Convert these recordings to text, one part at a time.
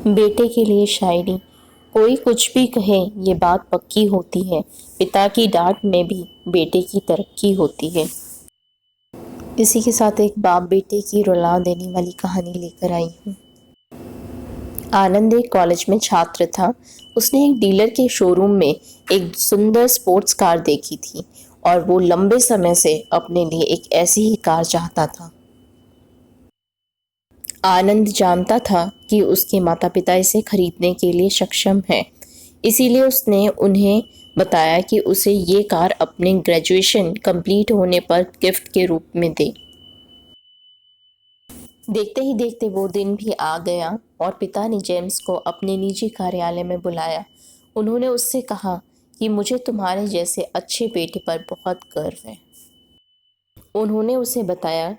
बेटे के लिए शायरी। कोई कुछ भी कहे ये बात पक्की होती है, पिता की डांट में भी बेटे की तरक्की होती है। इसी के साथ एक बाप बेटे की रुला देने वाली कहानी लेकर आई हूँ। आनंद एक कॉलेज में छात्र था। उसने एक डीलर के शोरूम में एक सुंदर स्पोर्ट्स कार देखी थी और वो लंबे समय से अपने लिए एक ऐसी ही कार चाहता था। आनंद जानता था कि उसके माता पिता इसे खरीदने के लिए सक्षम हैं, इसीलिए उसने उन्हें बताया कि उसे ये कार अपने ग्रेजुएशन कंप्लीट होने पर गिफ्ट के रूप में दे। देखते ही देखते वो दिन भी आ गया और पिता ने जेम्स को अपने निजी कार्यालय में बुलाया। उन्होंने उससे कहा कि मुझे तुम्हारे जैसे अच्छे बेटे पर बहुत गर्व है। उन्होंने उसे बताया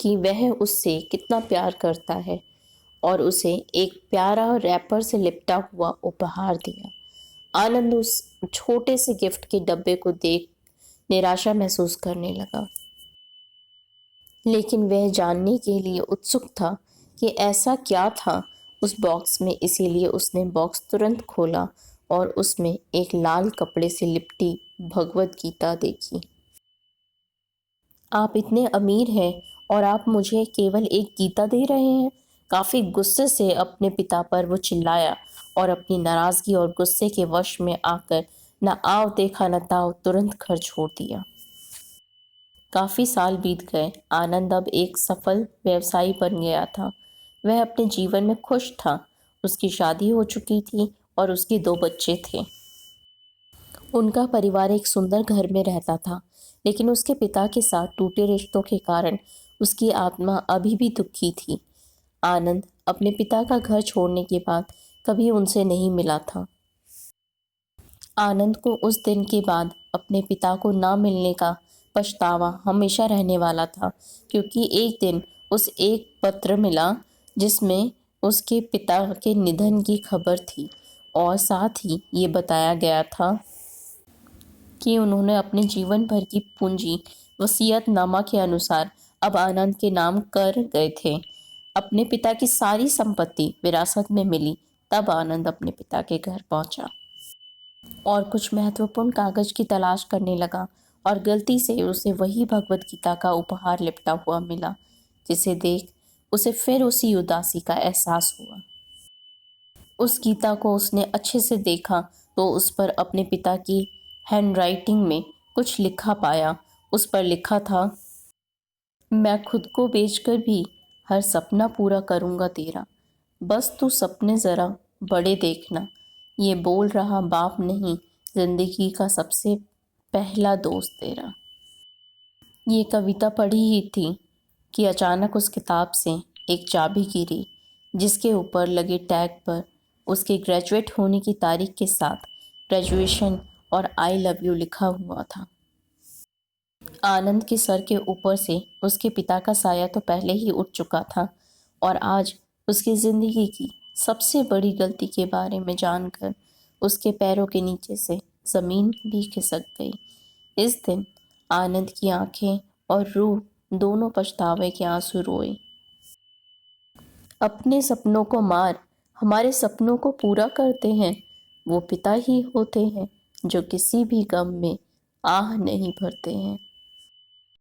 कि वह उससे कितना प्यार करता है और उसे एक प्यारा रैपर से लिपटा हुआ उपहार दिया। आनंद उस छोटे से गिफ्ट के डब्बे को देख निराशा महसूस करने लगा, लेकिन वह जानने के लिए उत्सुक था कि ऐसा क्या था उस बॉक्स में। इसीलिए उसने बॉक्स तुरंत खोला और उसमें एक लाल कपड़े से लिपटी भगवत गीता देखी। आप इतने अमीर हैं और आप मुझे केवल एक गीता दे रहे हैं? काफी गुस्से से अपने पिता पर वो चिल्लाया और अपनी नाराजगी और गुस्से के वश में आकर न आव देखा न ताव तुरंत घर छोड़ दिया। काफी साल बीत गए। आनंद अब एक सफल व्यवसायी बन गया था। वह अपने जीवन में खुश था। उसकी शादी हो चुकी थी और उसके 2 बच्चे थे। उनका परिवार एक सुंदर घर में रहता था, लेकिन उसके पिता के साथ टूटे रिश्तों के कारण उसकी आत्मा अभी भी दुखी थी। आनंद अपने पिता का घर छोड़ने के बाद कभी उनसे नहीं मिला था। आनंद को उस दिन के बाद अपने पिता को ना मिलने का पछतावा हमेशा रहने वाला था, क्योंकि एक दिन उस एक पत्र मिला जिसमें उसके पिता के निधन की खबर थी और साथ ही ये बताया गया था कि उन्होंने अपने जीवन भर की पूंजी वसीयतनामा के अनुसार अब आनंद के नाम कर गए थे। अपने पिता की सारी संपत्ति विरासत में मिली। तब आनंद अपने पिता के घर पहुंचा और कुछ महत्वपूर्ण कागज की तलाश करने लगा और गलती से उसे वही भगवत गीता का उपहार लिपटा हुआ मिला, जिसे देख उसे फिर उसी उदासी का एहसास हुआ। उस गीता को उसने अच्छे से देखा तो उस पर अपने पिता की हैंडराइटिंग में कुछ लिखा पाया। उस पर लिखा था, मैं खुद को बेचकर भी हर सपना पूरा करूँगा तेरा, बस तू सपने ज़रा बड़े देखना। ये बोल रहा बाप नहीं, जिंदगी का सबसे पहला दोस्त तेरा। ये कविता पढ़ी ही थी कि अचानक उस किताब से एक चाबी गिरी, जिसके ऊपर लगे टैग पर उसके ग्रेजुएट होने की तारीख के साथ ग्रेजुएशन और आई लव यू लिखा हुआ था। आनंद के सर के ऊपर से उसके पिता का साया तो पहले ही उठ चुका था और आज उसकी ज़िंदगी की सबसे बड़ी गलती के बारे में जानकर उसके पैरों के नीचे से ज़मीन भी खिसक गई। इस दिन आनंद की आंखें और रूह दोनों पछतावे के आंसू रोए। अपने सपनों को मार, हमारे सपनों को पूरा करते हैं वो पिता ही होते हैं जो किसी भी गम में आह नहीं भरते हैं।